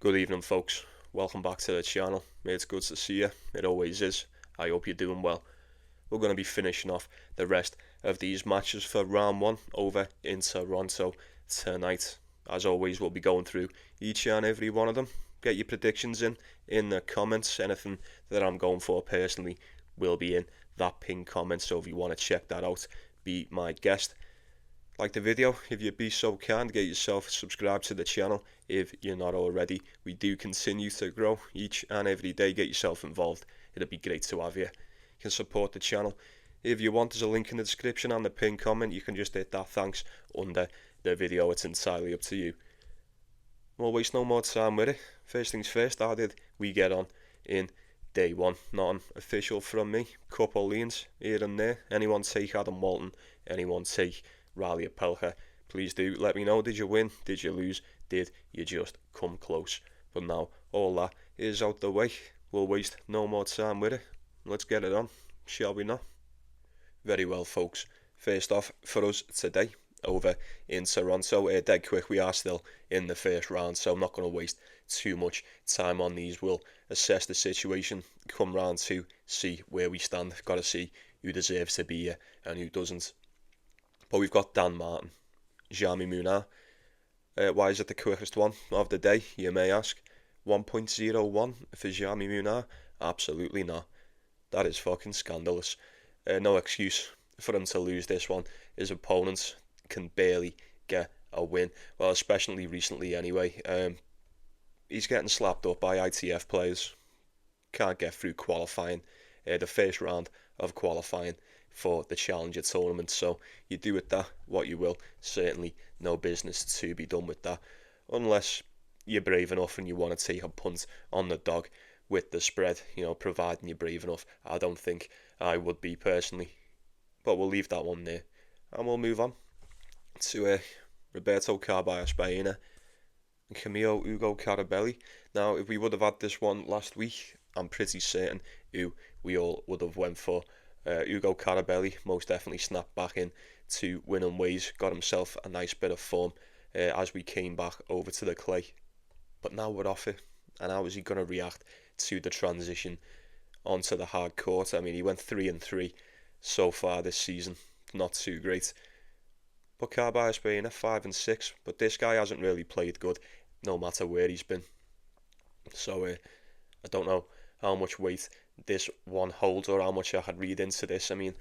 Good evening, folks. Welcome back to the channel. It's good to see you. It always is. I hope you're doing well. We're going to be finishing off the rest of these matches for round one over in Toronto tonight. As always, we'll be going through each and every one of them. Get your predictions in the comments. Anything that I'm going for personally will be in that pinned comment, so if you want to check that out, be my guest. Like the video, if you'd be so kind, get yourself subscribed to the channel if you're not already. We do continue to grow each and every day. Get yourself involved. It'd be great to have you. You can support the channel if you want. There's a link in the description and the pinned comment. You can just hit that thanks under the video. It's entirely up to you. We'll waste no more time with it. First things first, how did we get on in day one? Nothing official from me. Couple leans here and there. Anyone take Adam Walton? Anyone take Riley Apelka? Please do let me know. Did you win? Did you lose? Did you just come close? But now all that is out the way. We'll waste no more time with it. Let's get it on, shall we not? Very well, folks. First off for us today over in Toronto, dead quick, we are still in the first round, so I'm not going to waste too much time on these. We'll assess the situation, come round to see where we stand. Got to see who deserves to be here and who doesn't. But we've got Dan Martin, Jaume Munar. Why is it the quickest one of the day, you may ask? 1.01 for Jaume Munar? Absolutely not. That is fucking scandalous. No excuse for him to lose this one. His opponents can barely get a win. Well, especially recently anyway. He's getting slapped up by ITF players. Can't get through qualifying. The first round of qualifying for the Challenger tournament. So you do with that what you will. Certainly no business to be done with that. Unless you're brave enough and you want to take a punt on the dog with the spread, providing you're brave enough. I don't think I would be personally. But we'll leave that one there. And we'll move on to Roberto Carballes Baena and Camilo Ugo Carabelli. Now, if we would have had this one last week, I'm pretty certain who we all would have went for. Ugo Carabelli most definitely snapped back in to winning ways, got himself a nice bit of form as we came back over to the clay. But now we're off it, and how is he going to react to the transition onto the hard court? I mean, he went 3-3 so far this season, not too great. But Carballes Baena 5-6, but this guy hasn't really played good, no matter where he's been. So I don't know how much weight this one holds or how much I had read into this. I mean,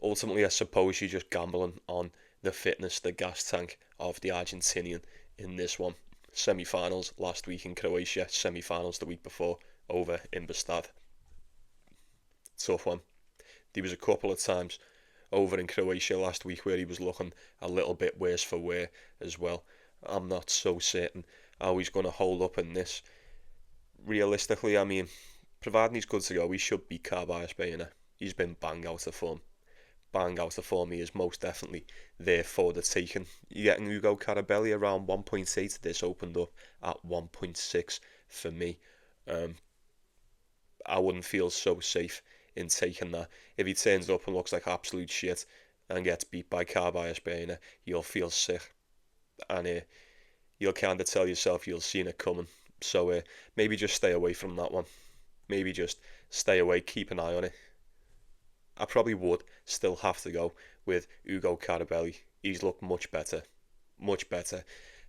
ultimately I suppose you're just gambling on the fitness, the gas tank of the Argentinian in this one. Semi-finals last week in Croatia, semi-finals the week before over in Busta. Tough one. There was a couple of times over in Croatia last week where he was looking a little bit worse for wear as well. I'm not so certain how he's going to hold up in this. Realistically, I mean, providing he's good to go, he should beat Carballes Baena. He's been bang out of form. Bang out of form, he is most definitely there for the taking. You're getting Ugo Carabelli around 1.8. This opened up at 1.6 for me. I wouldn't feel so safe in taking that. If he turns up and looks like absolute shit and gets beat by Carballes Baena, you'll feel sick. And you'll kind of tell yourself you'll seen it coming. So maybe just stay away from that one. Maybe just stay away, keep an eye on it. I probably would still have to go with Ugo Carabelli. He's looked much better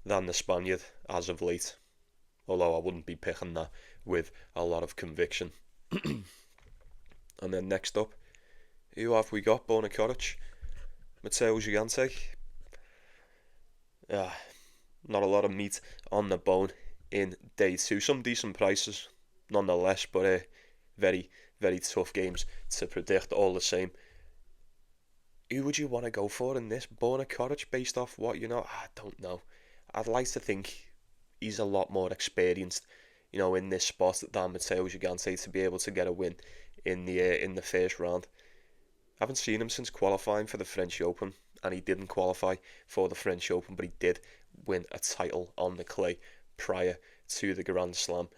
than the Spaniard as of late. Although I wouldn't be picking that with a lot of conviction. And then next up, who have we got? Bona Coric, Matteo Gigante. Not a lot of meat on the bone in day two. Some decent prices nonetheless, but very, very tough games to predict all the same. Who would you want to go for in this? Bona Coric, based off what you know? I don't know. I'd like to think he's a lot more experienced, in this spot than Matteo Gigante to be able to get a win in the first round. I haven't seen him since qualifying for the French Open, and he didn't qualify for the French Open, but he did win a title on the clay prior to the Grand Slam.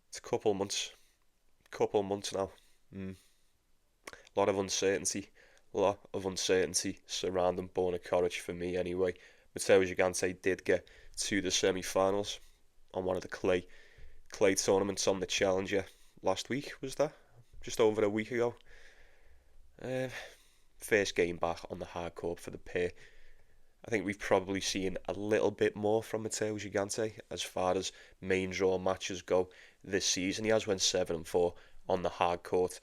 It's a couple months now. A lot of uncertainty surrounding Bona Coric for me anyway. Matteo Gigante did get to the semi-finals. on one of the clay tournaments on the Challenger last week, was that? Just over a week ago. First game back on the hard court for the pair. I think we've probably seen a little bit more from Matteo Gigante as far as main draw matches go this season. He has went 7-4 on the hard court.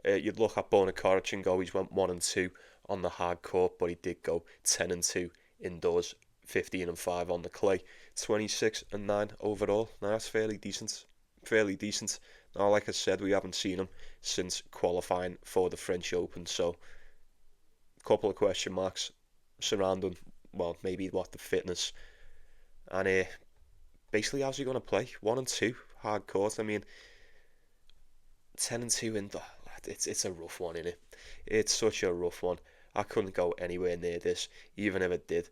You'd look at Coric and go, he's went 1-2 on the hard court, but he did go 10-2 indoors, 15-5 on the clay, 26-9 overall. Now that's fairly decent. Now, like I said, we haven't seen him since qualifying for the French Open, so a couple of question marks surrounding, well, maybe the fitness, and basically how's he going to play? 1-2 hard court. I mean, 10-2 indoor. It's a rough one, innit? It's such a rough one. I couldn't go anywhere near this, even if it did.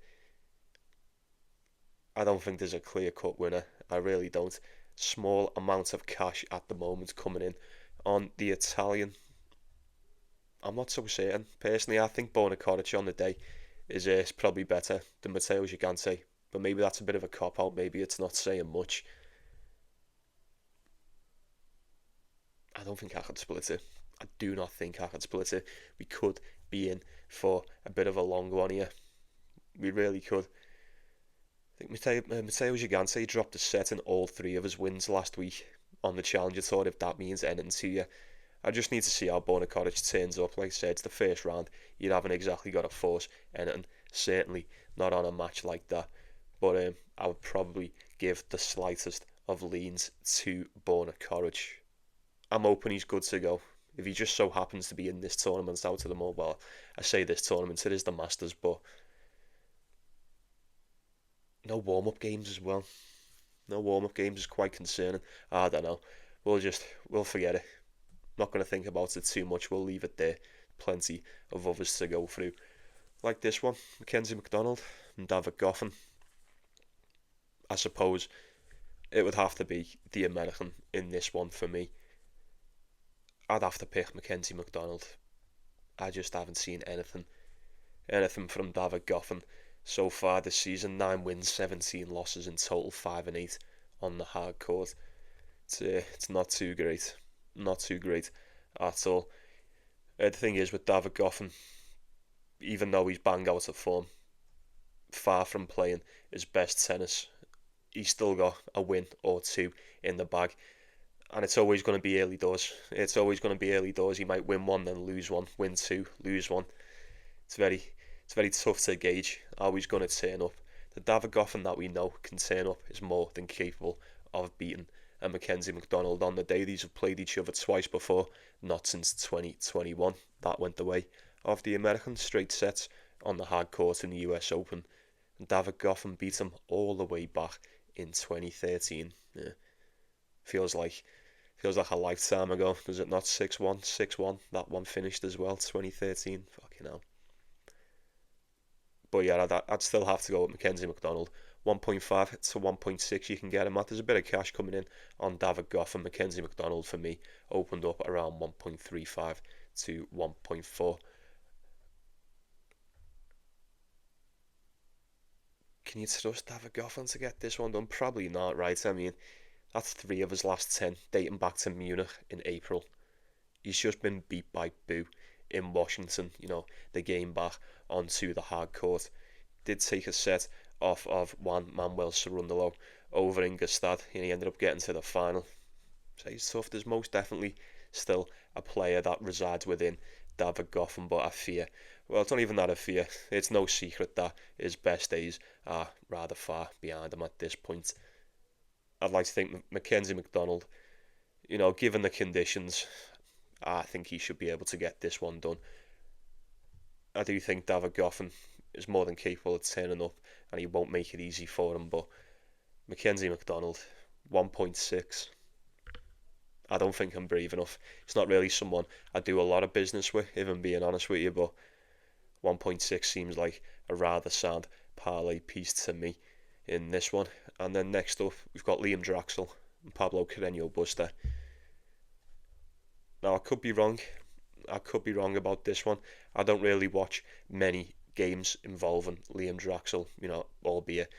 I don't think there's a clear-cut winner. I really don't. Small amount of cash at the moment coming in on the Italian. I'm not so certain. Personally, I think Coric on the day is probably better than Matteo Gigante. But maybe that's a bit of a cop-out. Maybe it's not saying much. I don't think I could split it. I do not think I could split it. We could be in for a bit of a long one here. We really could. I think Matteo Gigante dropped a set in all three of his wins last week on the Challenger Tour, if that means anything to you. I just need to see how Coric turns up. Like I said, it's the first round. You haven't exactly got to force anything. Certainly not on a match like that. But I would probably give the slightest of leans to Coric. I'm hoping he's good to go. If he just so happens to be in this tournament out of them all, well, I say this tournament, it is the Masters, but no warm-up games as well. No warm-up games is quite concerning. I don't know. We'll forget it. Not going to think about it too much. We'll leave it there. Plenty of others to go through. Like this one, Mcdonald and David Goffin. I suppose it would have to be the American in this one for me. I'd have to pick Mcdonald. I just haven't seen anything from David Goffin so far this season. 9 wins, 17 losses in total, 5-8 on the hard court. It's not too great. Not too great at all. The thing is with David Goffin, even though he's bang out of form, far from playing his best tennis, he's still got a win or two in the bag. And it's always going to be early doors. He might win one, then lose one. Win two, lose one. It's very tough to gauge how he's going to turn up. The David Goffin that we know can turn up is more than capable of beating a Mcdonald on the day. These have played each other twice before, not since 2021. That went the way of the American. Straight sets on the hard court in the US Open. And David Goffin beat him all the way back in 2013. Yeah. Feels like a lifetime ago. Was it not 6-1? 6-1. That one finished as well, 2013. Fucking hell. But yeah, I'd still have to go with Mcdonald. 1.5 to 1.6 you can get him at. There's a bit of cash coming in on David Goffin. Mcdonald for me opened up around 1.35 to 1.4. Can you trust David Goffin to get this one done? Probably not, right? I mean, that's 3 of his last 10, dating back to Munich in April. He's just been beat by Boo in Washington, the game back onto the hard court. Did take a set off of Juan Manuel Cerundolo over in Gstaad, and he ended up getting to the final. So he's tough. There's most definitely still a player that resides within David Goffin, but I fear, well, it's not even that I fear, it's no secret that his best days are rather far behind him at this point. I'd like to think Mcdonald, given the conditions, I think he should be able to get this one done. I do think David Goffin is more than capable of turning up, and he won't make it easy for him, but Mcdonald, 1.6. I don't think I'm brave enough. It's not really someone I do a lot of business with, if I'm being honest with you, but 1.6 seems like a rather sound parlay piece to me in this one. And then next up, we've got Liam Draxl and Pablo Carreno Busta. Now, I could be wrong about this one. I don't really watch many games involving Liam Draxl, albeit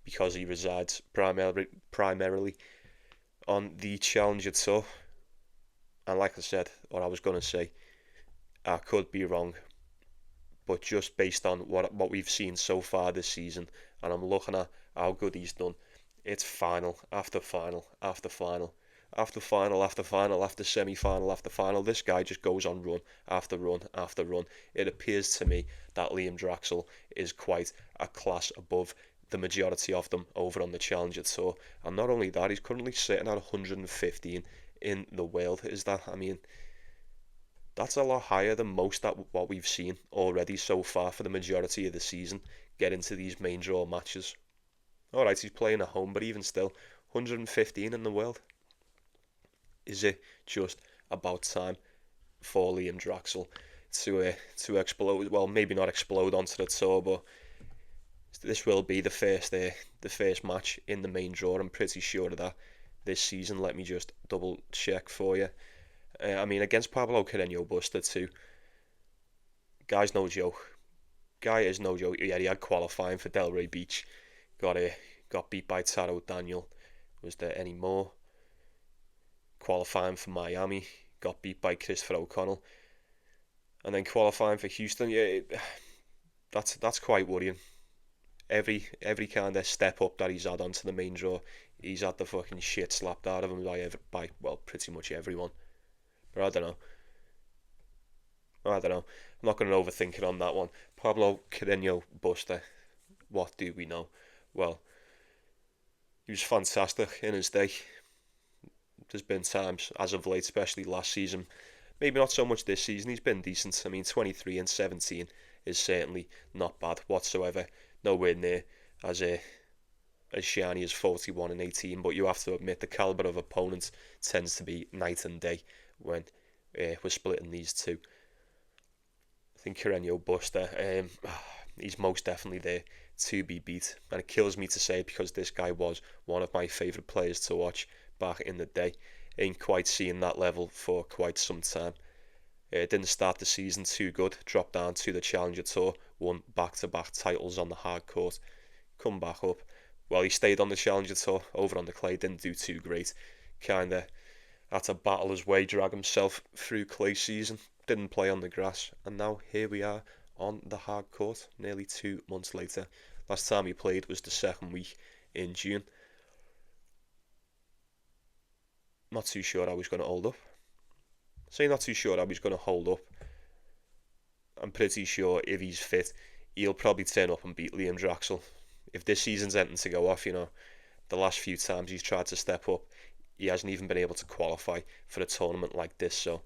because he resides primarily on the Challenger Tour. And like I said, what I was going to say, I could be wrong, but just based on what we've seen so far this season, and I'm looking at how good he's done, it's final after final after final after final after final after semi-final after final. This guy just goes on run after run after run. It appears to me that Liam Draxl is quite a class above the majority of them over on the Challenger Tour. And not only that, he's currently sitting at 115 in the world. That's a lot higher than most that what we've seen already so far for the majority of the season get into these main draw matches. Alright, he's playing at home, but even still, 115 in the world. Is it just about time for Liam Draxl to explode? Well, maybe not explode onto the tour, but this will be the first match in the main draw. I'm pretty sure of that this season. Let me just double check for you. Against Pablo Carreno Busta too. Guy's no joke. Guy is no joke. Yeah, he had qualifying for Delray Beach. Got beat by Taro Daniel. Was there any more? Qualifying for Miami. Got beat by Christopher O'Connell. And then qualifying for Houston. Yeah, that's quite worrying. Every kind of step up that he's had onto the main draw, he's had the fucking shit slapped out of him by pretty much everyone. But I don't know. I'm not going to overthink it on that one. Pablo Carreno Busta. What do we know? Well, he was fantastic in his day. There's been times, as of late, especially last season, maybe not so much this season, he's been decent. 23 and 17 is certainly not bad whatsoever. Nowhere near as shiny as 41 and 18, but you have to admit the calibre of opponents tends to be night and day when we're splitting these two. I think Carreno Busta, he's most definitely there to be beat, and it kills me to say it because this guy was one of my favourite players to watch back in the day. Ain't quite seen that level for quite some time. Didn't start the season too good, dropped down to the Challenger Tour, won back-to-back titles on the hard court, come back up. Well, he stayed on the Challenger Tour, over on the clay, didn't do too great. Kinda had to battle his way, drag himself through clay season, didn't play on the grass, and now here we are on the hard court, nearly 2 months later. Last time he played was the second week in June. Not too sure how he's going to hold up. Not too sure how he's going to hold up. I'm pretty sure if he's fit, he'll probably turn up and beat Liam Draxl. If this season's anything to go off, the last few times he's tried to step up, he hasn't even been able to qualify for a tournament like this. So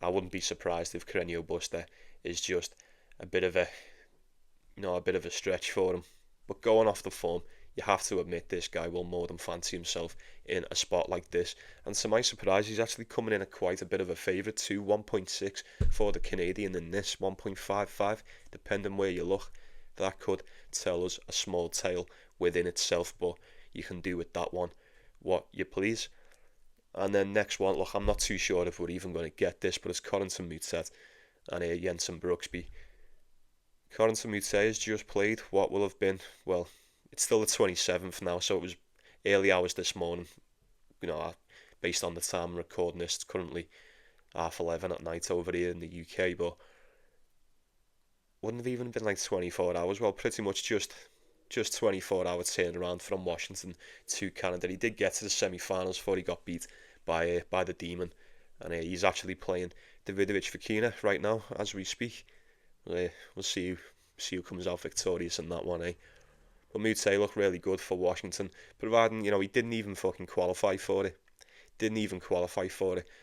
I wouldn't be surprised if Carreno Busta is just a bit of a stretch for him. But going off the form, you have to admit this guy will more than fancy himself in a spot like this. And to my surprise, he's actually coming in at quite a bit of a favourite too. 1.6 for the Canadian in this, 1.55, depending where you look. That could tell us a small tale within itself, but you can do with that one what you please. And then next one, look, I'm not too sure if we're even going to get this, but it's Corentin Moutet and Jensen Brooksby. Corentin Moutet has just played what will have been, well, it's still the 27th now, so it was early hours this morning. Based on the time I'm recording this, it's currently 11:30 at night over here in the UK, but wouldn't have even been like 24 hours. Well, pretty much just 24-hour turnaround from Washington to Canada. He did get to the semi-finals before he got beat by the Demon, and he's actually playing Davidovich Fokina right now as we speak. We'll see who comes out victorious in that one, But Moutet looked really good for Washington, providing, he didn't even fucking qualify for it.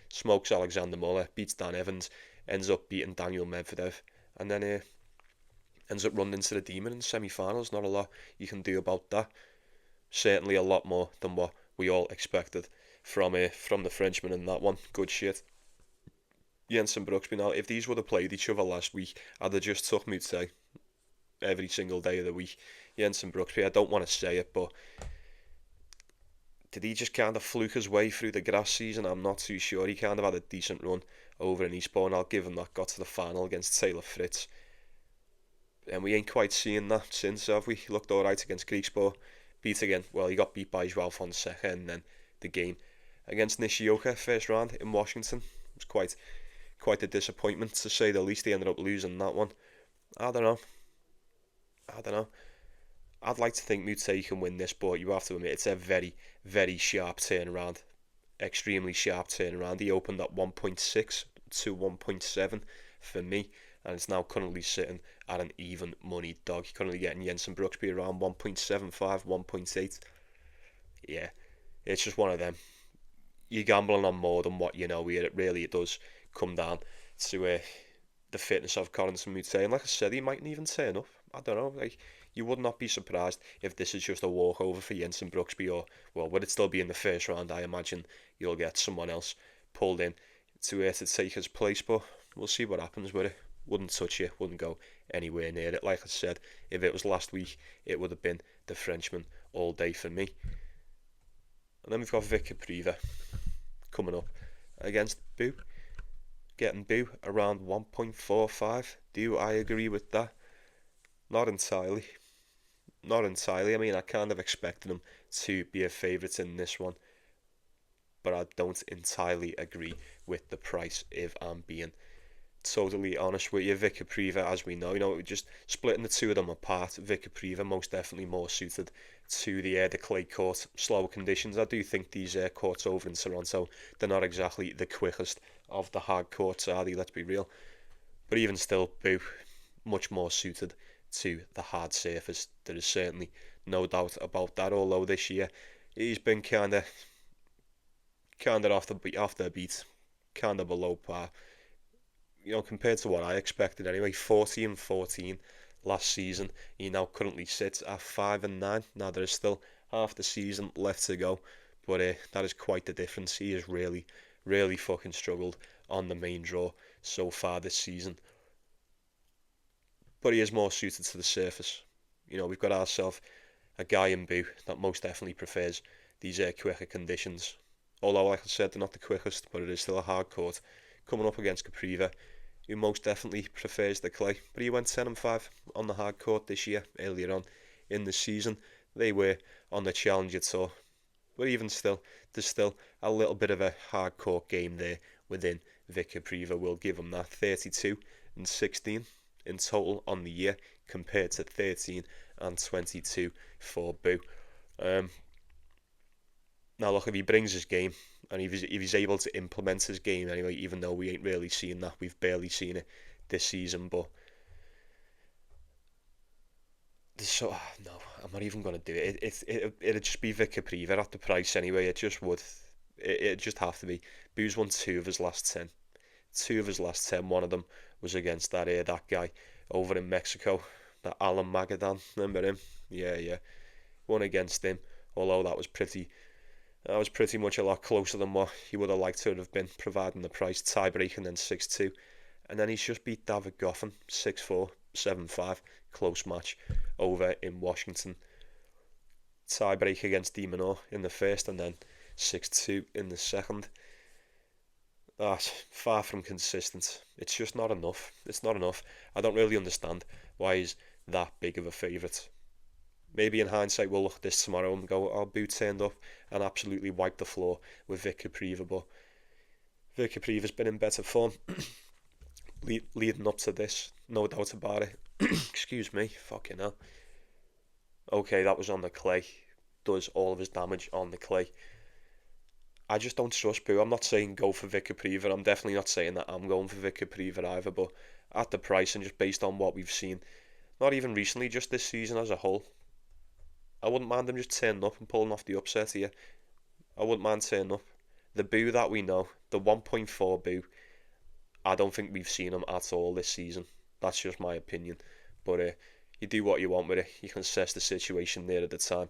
Smokes Alexander Muller, beats Dan Evans, ends up beating Daniel Medvedev, and then ends up running into the Demon in the semi-finals. Not a lot you can do about that. Certainly a lot more than what we all expected from the Frenchman in that one. Good shit. Jensen Brooksby, now, if these would have played each other last week, I'd have just took Moutet every single day of the week. Jensen Brooksby, I don't want to say it, but did he just kind of fluke his way through the grass season? I'm not too sure. He kind of had a decent run over in Eastbourne. I'll give him that. Got to the final against Taylor Fritz. And we ain't quite seen that since, have we? He looked alright against Griekspoor. beat again. Well, he got beat by Joao Fonseca, and then the game against Nishioka first round in Washington. It was quite a disappointment, to say the least. He ended up losing that one. I don't know. I'd like to think Moutet can win this, but you have to admit it's a very, very sharp turnaround. Extremely sharp turnaround. He opened at 1.6 to 1.7 for me, and it's now currently sitting at an even money dog. You're currently getting Jensen Brooksby around 1.75, 1.8. Yeah, it's just one of them. You're gambling on more than what you know here. It does come down to the fitness of Collins and Moutet. And like I said, he mightn't even turn up. I don't know. Like, you would not be surprised if this is just a walkover for Jensen Brooksby, or, well, would it still be in the first round? I imagine you'll get someone else pulled in to take his place, but we'll see what happens with it. Wouldn't touch it, wouldn't go anywhere near it. Like I said, if it was last week, it would have been the Frenchman all day for me. And then we've got Vic Kopriva coming up against Boo. Getting Boo around 1.45. Do I agree with that? Not entirely. I mean, I kind of expected him to be a favourite in this one, but I don't entirely agree with the price, if I'm being totally honest with you. Vic Kopriva, as we know, just splitting the two of them apart. Vic Kopriva most definitely more suited to the clay court, slower conditions. I do think these courts over in Toronto, they're not exactly the quickest of the hard courts, are they? Let's be real. But even still, Boo, much more suited to the hard surface. There is certainly no doubt about that. Although this year he's been kind of off the beat, kind of below par. Compared to what I expected anyway. 40-14 last season. He now currently sits at 5-9. Now there is still half the season left to go, but that is quite the difference. He has really, really fucking struggled on the main draw so far this season. But he is more suited to the surface. We've got ourselves a guy in Boo that most definitely prefers these quicker conditions. Although, like I said, they're not the quickest, but it is still a hard court. Coming up against Kopriva, who most definitely prefers the clay. But he went 10-5 on the hard court this year, earlier on in the season. They were on the Challenger Tour. But even still, there's still a little bit of a hard court game there within Vic Kopriva. We'll give him that. 32-16 in total on the year, compared to 13-22 for Boo. Now look, if he brings his game, and if he's able to implement his game anyway, even though we ain't really seen that, we've barely seen it this season, but so no, I'm not even going to do it. It'd just be Vic Kopriva at the price anyway. It just would. It'd just have to be. Boo's won 2 of his last 10. 2 of his last 10. One of them was against that guy over in Mexico, that Alan Magadan. Remember him? Yeah. Won against him. Although that was pretty much a lot closer than what he would have liked to have been, providing the price. Tie-break and then 6-2. And then he's just beat David Goffin 6-4, 7-5. Close match over in Washington. Tie-break against Munar in the first, and then 6-2 in the second. That's far from consistent. It's just not enough. It's not enough. I don't really understand why he's that big of a favourite. Maybe in hindsight we'll look at this tomorrow and go, oh, Boo turned up and absolutely wiped the floor with Vic Kopriva, but Vic Kopriva's been in better form leading up to this, no doubt about it. Excuse me, fucking hell. Okay, that was on the clay. Does all of his damage on the clay. I just don't trust Boo. I'm not saying go for Vic Kopriva. I'm definitely not saying that I'm going for Vic Kopriva either, but at the price and just based on what we've seen, not even recently, just this season as a whole, I wouldn't mind him just turning up and pulling off the upset here. I wouldn't mind turning up. The Boo that we know, the 1.4 Boo, I don't think we've seen him at all this season. That's just my opinion. But you do what you want with it. You can assess the situation there at the time.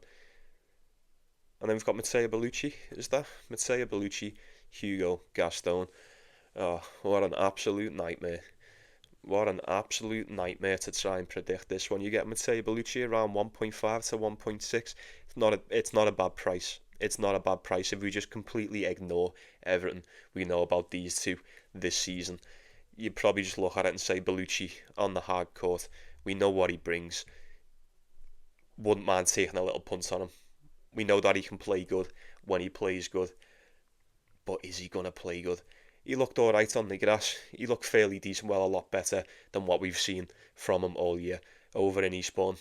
And then we've got Bellucci, is that? Bellucci, Hugo, Gaston. Oh, what an absolute nightmare. What an absolute nightmare to try and predict this one. You get Bellucci around 1.5 to 1.6. It's not a bad price. It's not a bad price if we just completely ignore everything we know about these two this season. You'd probably just look at it and say Bellucci on the hard court. We know what he brings. Wouldn't mind taking a little punt on him. We know that he can play good when he plays good, but is he going to play good? He looked alright on the grass. He looked fairly decent, well, a lot better than what we've seen from him all year. Over in Eastbourne,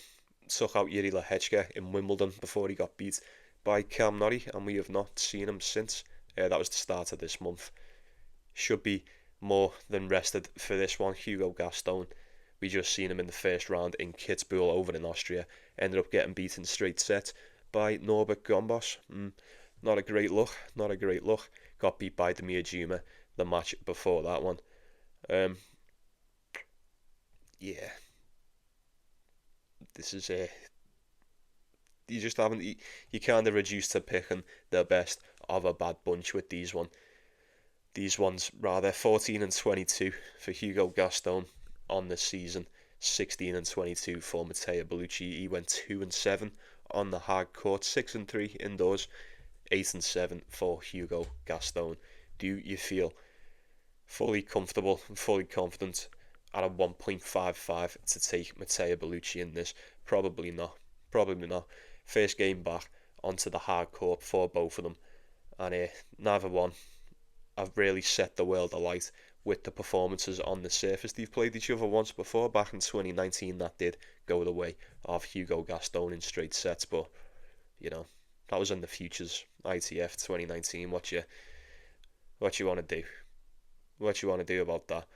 took out Yuri Lehechka in Wimbledon before he got beat by Cam Norrie, and we have not seen him since. That was the start of this month. Should be more than rested for this one. Hugo Gaston, we just seen him in the first round in Kitzbühel over in Austria. Ended up getting beaten straight sets by Norbert Gombos. Not a great look, not a great look. Got beat by Demir Djuma the match before that one. Yeah. This is you just haven't, you kind of reduced to picking the best of a bad bunch with these ones rather. 14 and 22 for Hugo Gaston on the season, 16 and 22 for Matteo Bellucci. He went 2 and 7 on the hard court, 6 and 3 indoors, 8 and 7 for Hugo Gaston. Do you feel fully comfortable and fully confident at a 1.55 to take Matteo Bellucci in this? Probably not. Probably not. First game back onto the hard court for both of them, and neither one have really set the world alight with the performances on the surface. They've played each other once before, back in 2019. That did go the way of Hugo Gaston in straight sets, but you know, that was in the Futures ITF 2019. What you want to do? What you want to do about that?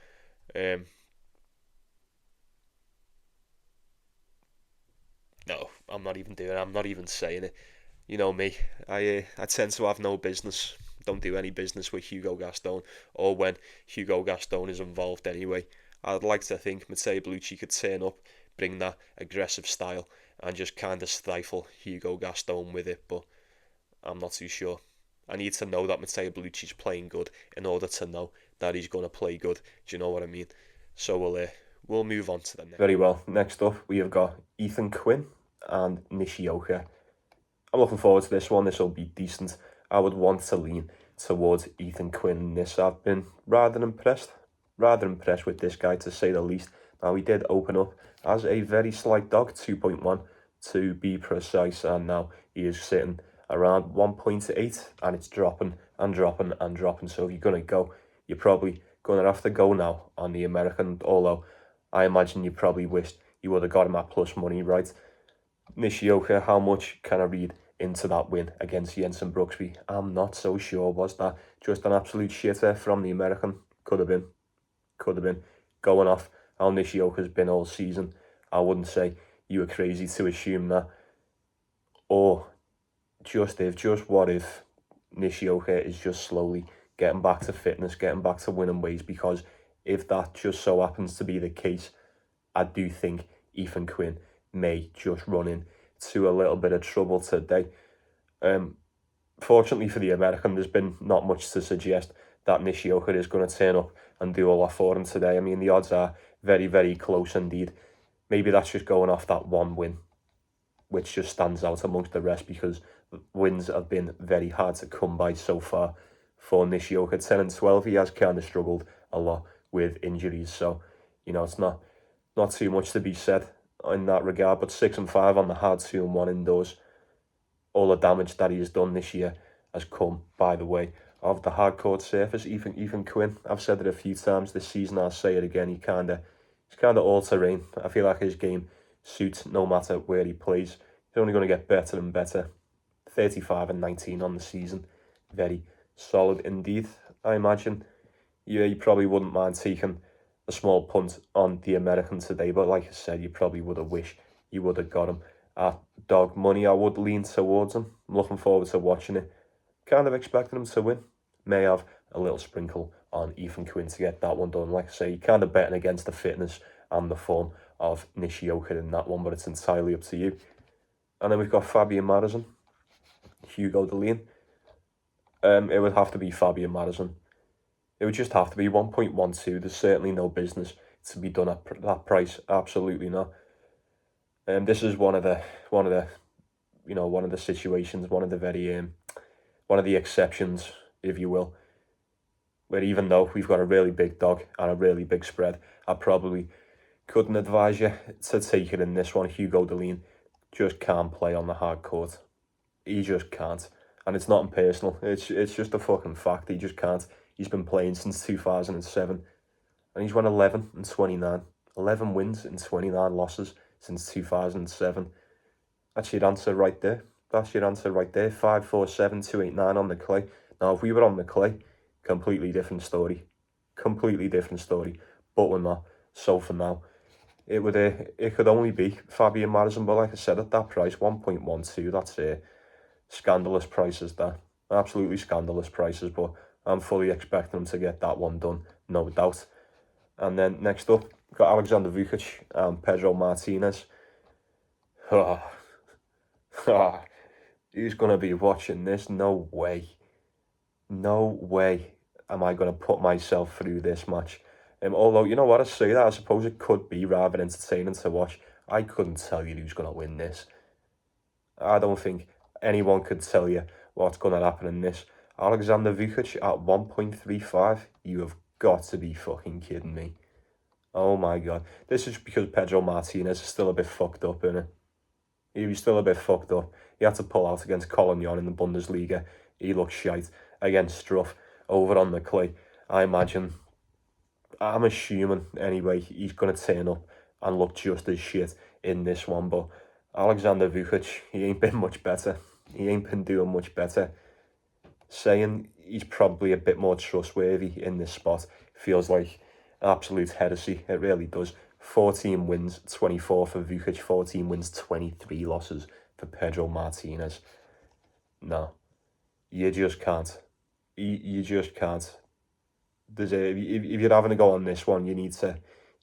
No, I'm not even doing it. I'm not even saying it. You know me. I tend to have no business. Don't do any business with Hugo Gaston, or when Hugo Gaston is involved anyway. I'd like to think Matteo Bellucci could turn up, bring that aggressive style, and just kind of stifle Hugo Gaston with it, but I'm not too sure. I need to know that Matteo Bellucci's playing good in order to know that he's going to play good. Do you know what I mean? So we'll move on to the next. Very well. Next up, we have got Ethan Quinn and Nishioka. I'm looking forward to this one. This will be decent. I would want to lean towards Ethan Quinn in this. I've been rather impressed with this guy, to say the least. Now, he did open up as a very slight dog, 2.1 to be precise, and now he is sitting around 1.8, and it's dropping and dropping and dropping. So if you're going to go, you're probably going to have to go now on the American, although I imagine you probably wished you would have got him at plus money, right? Nishioka, how much can I read into that win against Jensen Brooksby? I'm not so sure. Was that just an absolute shitter from the American? Could have been. Going off how Nishioka's been all season, I wouldn't say you were crazy to assume that. Or what if Nishioka is just slowly getting back to fitness, getting back to winning ways? Because if that just so happens to be the case, I do think Ethan Quinn may just run into a little bit of trouble today. Fortunately for the American, there's been not much to suggest that Nishioka is going to turn up and do a lot for him today. I mean, the odds are very, very close indeed. Maybe that's just going off that one win, which just stands out amongst the rest, because wins have been very hard to come by so far for Nishioka. 10 and 12, he has kind of struggled a lot with injuries, so you know, it's not too much to be said in that regard. But 6 and 5 on the hard 2 and 1 indoors. All the damage that he has done this year has come by the way of the hard court surface. Ethan Quinn, I've said it a few times this season, I'll say it again, he's kind of all terrain. I feel like his game suits no matter where he plays. He's only going to get better and better. 35 and 19 on the season, very solid indeed. I imagine you probably wouldn't mind taking a small punt on the American today, but like I said, you probably would have wished you would have got him at dog money. I would lean towards him. I'm looking forward to watching it. Kind of expecting him to win. May have a little sprinkle on Ethan Quinn to get that one done. Like I say, kind of betting against the fitness and the form of Nishioka in that one, but it's entirely up to you. And then we've got Fabian Marozsan, Hugo Delien. It would have to be Fabian Marozsan. It would just have to be 1.12. There's certainly no business to be done at that price. Absolutely not. This is one of the situations, one of the exceptions, if you will, where even though we've got a really big dog and a really big spread, I probably couldn't advise you to take it in this one. Hugo Delien just can't play on the hard court. He just can't. And it's not impersonal. It's just a fucking fact. He just can't. He's been playing since 2007. And he's won 11 and 29. 11 wins and 29 losses since 2007. That's your answer right there. 5-4-7, 2-8-9 on the clay. Now, if we were on the clay, completely different story. But we're not. So for now, it could only be Fabian Marozsan. But like I said, at that price, 1.12, that's scandalous prices. That absolutely scandalous prices. But I'm fully expecting him to get that one done, no doubt. And then next up, got Alexander Vukic and Pedro Martinez. Who's going to be watching this? No way am I going to put myself through this match. Although, you know what, I say that, I suppose it could be rather entertaining to watch. I couldn't tell you who's going to win this. I don't think anyone could tell you what's going to happen in this. Alexander Vukic at 1.35. You have got to be fucking kidding me. Oh my God. This is because Pedro Martinez is still a bit fucked up, innit? He was still a bit fucked up. He had to pull out against Collignon in the Bundesliga. He looked shite against Struff over on the clay. I'm assuming anyway, he's going to turn up and look just as shit in this one. But Alexander Vukic, he ain't been much better. He ain't been doing much better. Saying he's probably a bit more trustworthy in this spot feels like absolute heresy. It really does. 14 wins, 24 for Vukic. 14 wins, 23 losses for Pedro Martinez. No, you just can't. You just can't. If you're having to go on this one, you need to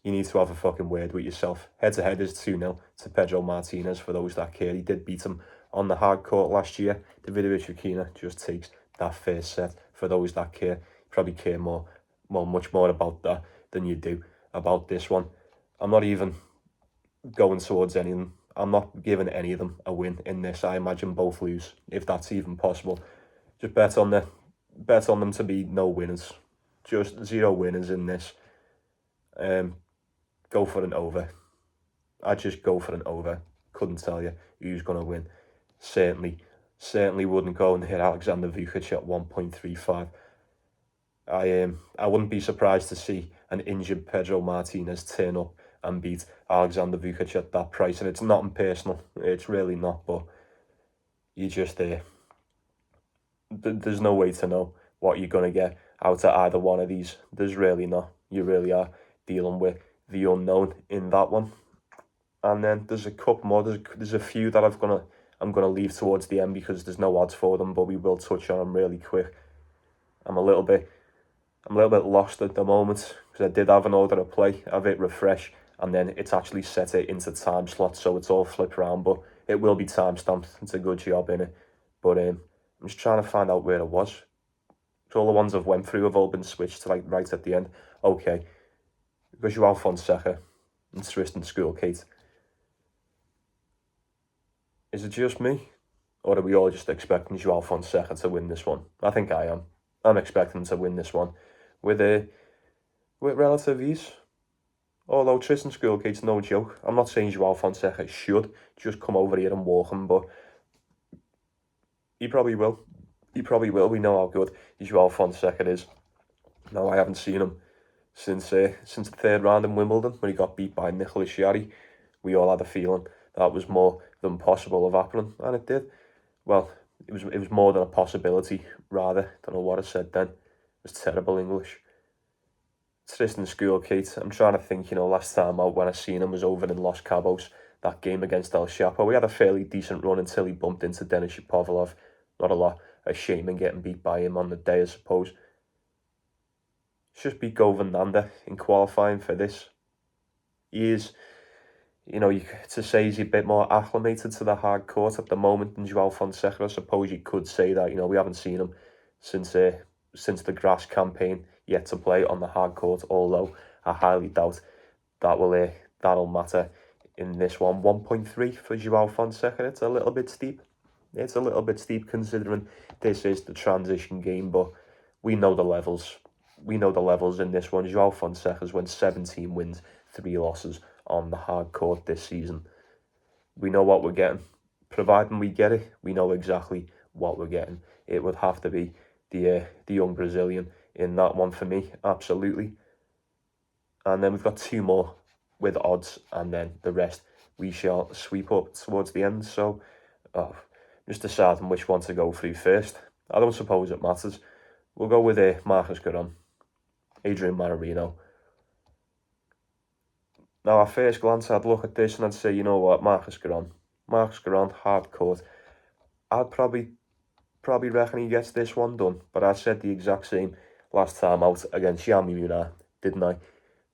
have a fucking word with yourself. Head to head is 2-0 to Pedro Martinez for those that care. He did beat him on the hard court last year. Davidovich Fokina just takes that first set for those that care. Probably care much more about that than you do about this one. I'm not even going towards any of them. I'm not giving any of them a win in this. I imagine both lose, if that's even possible. Just bet on them to be no winners. Just 0 winners in this. Go for an over. I'd just go for an over. Couldn't tell you who's going to win. Certainly wouldn't go and hit Alexander Vukic at 1.35. I wouldn't be surprised to see an injured Pedro Martinez turn up and beat Alexander Vukic at that price. And it's not impersonal. It's really not. But you just there's no way to know what you're going to get out of either one of these. There's really not. You really are dealing with the unknown in that one. And then there's a couple more. There's a few that I'm gonna leave towards the end because there's no odds for them, but we will touch on them really quick. I'm a little bit lost at the moment because I did have an order to play. I've hit refresh and then it's actually set it into time slots, so it's all flipped around, but it will be time stamped. It's a good job in it. But I'm just trying to find out where it was. So all the ones I've went through have all been switched to like right at the end. Okay. Because you have Fonseca and Tristan Schoolkate. Is it just me? Or are we all just expecting Joao Fonseca to win this one? I think I am. I'm expecting him to win this one with relative ease. Although Tristan Schoolkate's no joke. I'm not saying Joao Fonseca should just come over here and walk him, but he probably will. We know how good Joao Fonseca is. No, I haven't seen him since the third round in Wimbledon when he got beat by Nicolas Jarry. We all had a feeling that was more than possible of happening, and it did. Well, it was more than a possibility, rather. Don't know what I said then. It was terrible English. Tristan Schoolkate, I'm trying to think, last time out when I seen him was over in Los Cabos, that game against El Chapo. We had a fairly decent run until he bumped into Denis Shapovalov. Not a lot of shame in getting beat by him on the day, I suppose. Just beat Goffin in qualifying for this. He is, to say he's a bit more acclimated to the hard court at the moment than Joao Fonseca. I suppose you could say that. We haven't seen him since the grass campaign yet to play on the hard court, although I highly doubt that'll matter in this one. 1.3 for Joao Fonseca. It's a little bit steep. Considering this is the transition game, but we know the levels. We know the levels in this one. Joao Fonseca's won 17 wins, 3 losses on the hard court this season. We know what we're getting. providing we get it, we know exactly what we're getting. It would have to be the young Brazilian in that one for me, absolutely. And then we've got 2 more with odds, and then the rest we shall sweep up towards the end. So, just deciding which one to go through first. I don't suppose it matters. We'll go with Marcus Giron, Adrian Mannarino. Now, at first glance, I'd look at this and I'd say, you know what, Marcus Giron, hard court. I'd probably reckon he gets this one done, but I said the exact same last time out against Yami Munar, didn't I?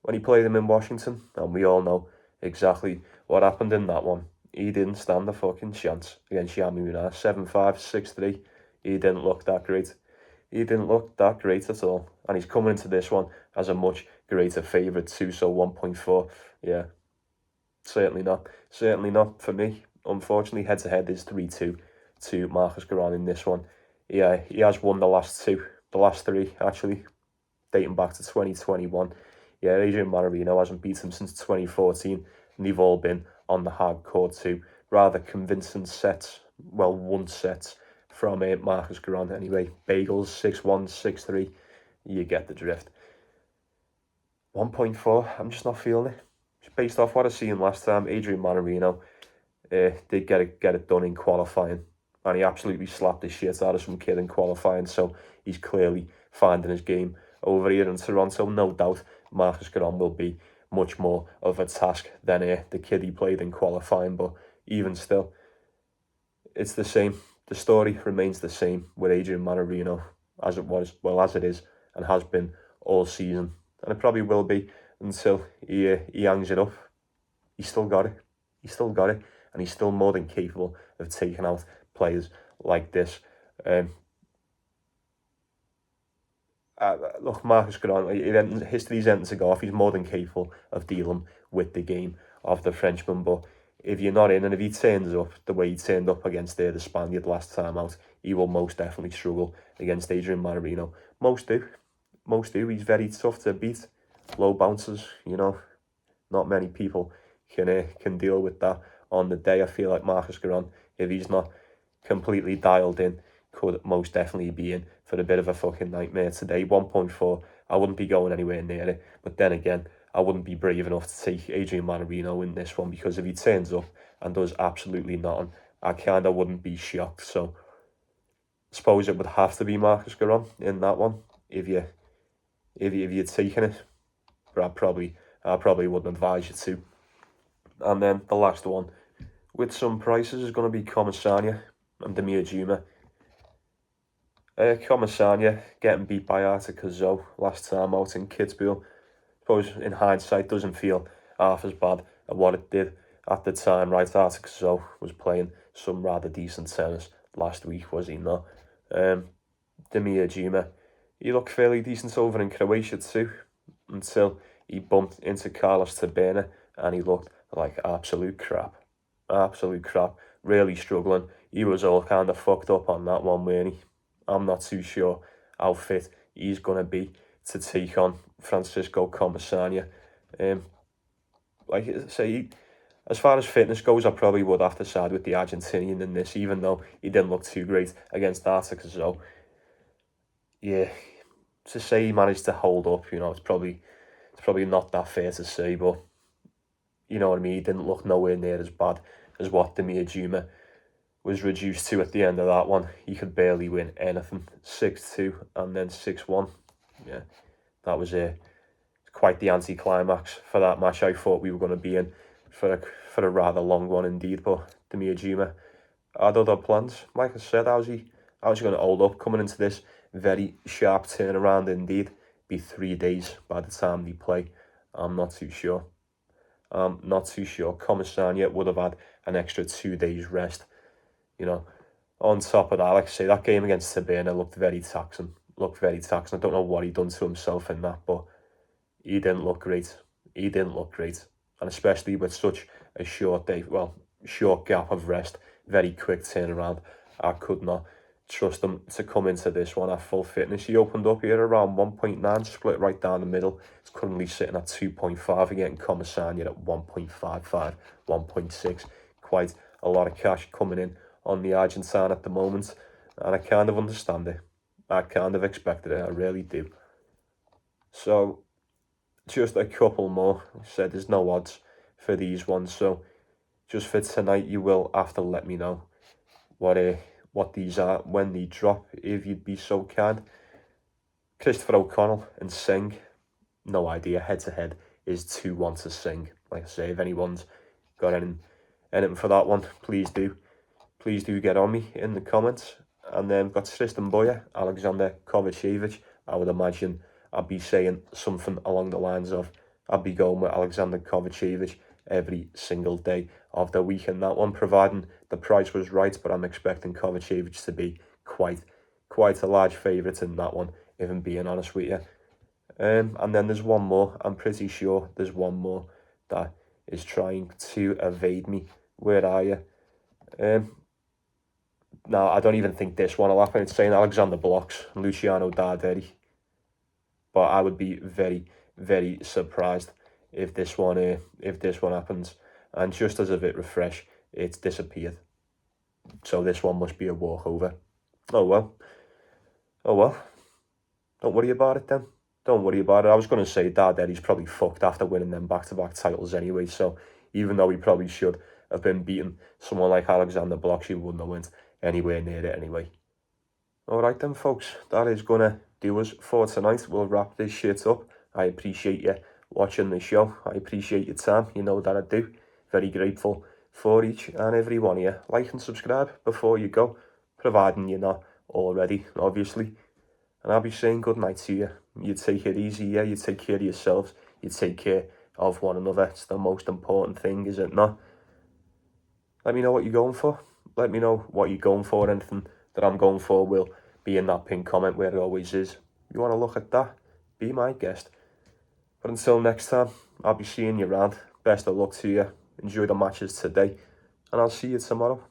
When he played him in Washington, and we all know exactly what happened in that one. He didn't stand a fucking chance against Yami Munar. 7-5, 6-3. He didn't look that great. He didn't look that great at all. And he's coming into this one as a much greater favourite too, so 1.4. Yeah, certainly not. Certainly not for me. Unfortunately, head-to-head is 3-2 to Marcus Giron in this one. Yeah, he has won the last 3, actually, dating back to 2021. Yeah, Adrian Mannarino hasn't beaten him since 2014, and they've all been on the hard court too. Rather convincing sets, well, one set from Marcus Giron anyway. Bagels, 6-1, 6-3, you get the drift. 1.4, I'm just not feeling it. Just based off what I seen last time, Adrian Mannarino did get it done in qualifying, and he absolutely slapped the shit out of some kid in qualifying, so he's clearly finding his game over here in Toronto. No doubt Marcus Giron will be much more of a task than the kid he played in qualifying, but even still, it's the same. The story remains the same with Adrian Mannarino as it was, well, as it is and has been all season, and it probably will be until he hangs it up. He's still got it. And he's still more than capable of taking out players like this. Look, Marcus Giron, history's ending to go off. He's more than capable of dealing with the game of the Frenchman. But if you're not in, and if he turns up the way he turned up against the Spaniard last time out, he will most definitely struggle against Adrian Mannarino. Most do. He's very tough to beat. Low bounces, you know. Not many people can deal with that on the day. I feel like Marcus Giron, if he's not completely dialed in, could most definitely be in for a bit of a fucking nightmare today. 1.4, I wouldn't be going anywhere near it. But then again, I wouldn't be brave enough to take Adrian Mannarino in this one, because if he turns up and does absolutely nothing, I kind of wouldn't be shocked. So I suppose it would have to be Marcus Giron in that one. If you're taking it, but I probably wouldn't advise you to. And then the last one, with some prices, is going to be Comesana and Demir Dzumhur. Comesana getting beat by Artikazo last time out in Kitzbühel. I suppose in hindsight doesn't feel half as bad as what it did at the time, right? Artikazo was playing some rather decent tennis last week, was he not? Demir Dzumhur, he looked fairly decent over in Croatia too, until he bumped into Carlos Baena, and he looked like absolute crap. Really struggling. He was all kind of fucked up on that one, weren't he? I'm not too sure how fit he's going to be to take on Francisco Comesana. Like I say, as far as fitness goes, I probably would have to side with the Argentinian in this, even though he didn't look too great against Artikazo. Yeah, to say he managed to hold up, you know, it's probably not that fair to say, but you know what I mean, he didn't look nowhere near as bad as what Demir Dzumhur was reduced to at the end of that one. He could barely win anything. 6-2 and then 6-1. Yeah, that was quite the anticlimax for that match. I thought we were going to be in for a rather long one indeed, but Demir Dzumhur had other plans. Like I said, how's he going to hold up coming into this very sharp turnaround indeed? Be 3 days by the time they play. I'm not too sure. Comesana would have had an extra 2 days rest. You know, on top of that, like I say, that game against Baena looked very taxing. I don't know what he done to himself in that, but he didn't look great. And especially with such a short gap of rest, very quick turnaround, I could not trust him to come into this one at full fitness. He opened up here around 1.9, split right down the middle. It's currently sitting at 2.5 again. Comesana at 1.55, 1.6. Quite a lot of cash coming in on the Argentine at the moment, and I kind of understand it. I kind of expected it, I really do. So, just a couple more. I said there's no odds for these ones, so just for tonight, you will have to let me know what these are when they drop, if you'd be so kind. Christopher O'Connell and Singh, no idea. Head to head is 2-1 to Singh. Like I say, if anyone's got anything for that one, please do get on me in the comments. And then we've got Tristan Boyer, Alexander Kovacevic. I would imagine I'd be saying something along the lines of I'd be going with Alexander Kovacevic every single day of the week in that one, providing the price was right. But I'm expecting Kovacevic to be quite a large favourite in that one, if I'm being honest with you. And then there's one more. I'm pretty sure there's one more that is trying to evade me. Where are you? No, I don't even think this one will happen. It's saying Alexander Blocks, Luciano Darderi. But I would be very, very surprised if this one happens. And just as a bit refresh, it's disappeared. So this one must be a walkover. Oh well. Don't worry about it then. Don't worry about it. I was going to say Darderi's probably fucked after winning them back-to-back titles anyway. So even though he probably should have been beating someone like Alexander Blocks, he wouldn't have went anywhere near it anyway. Alright then, folks. That is going to do us for tonight. We'll wrap this shit up. I appreciate you watching the show. I appreciate your time. You know that I do. Very grateful for each and every one of you. Like and subscribe before you go, providing you're not already, obviously. And I'll be saying good night to you. You take it easy, yeah? You take care of yourselves. You take care of one another. It's the most important thing, is it not? Let me know what you're going for. Let me know what you're going for. Anything that I'm going for will be in that pinned comment where it always is. You want to look at that? Be my guest. But until next time, I'll be seeing you around. Best of luck to you. Enjoy the matches today. And I'll see you tomorrow.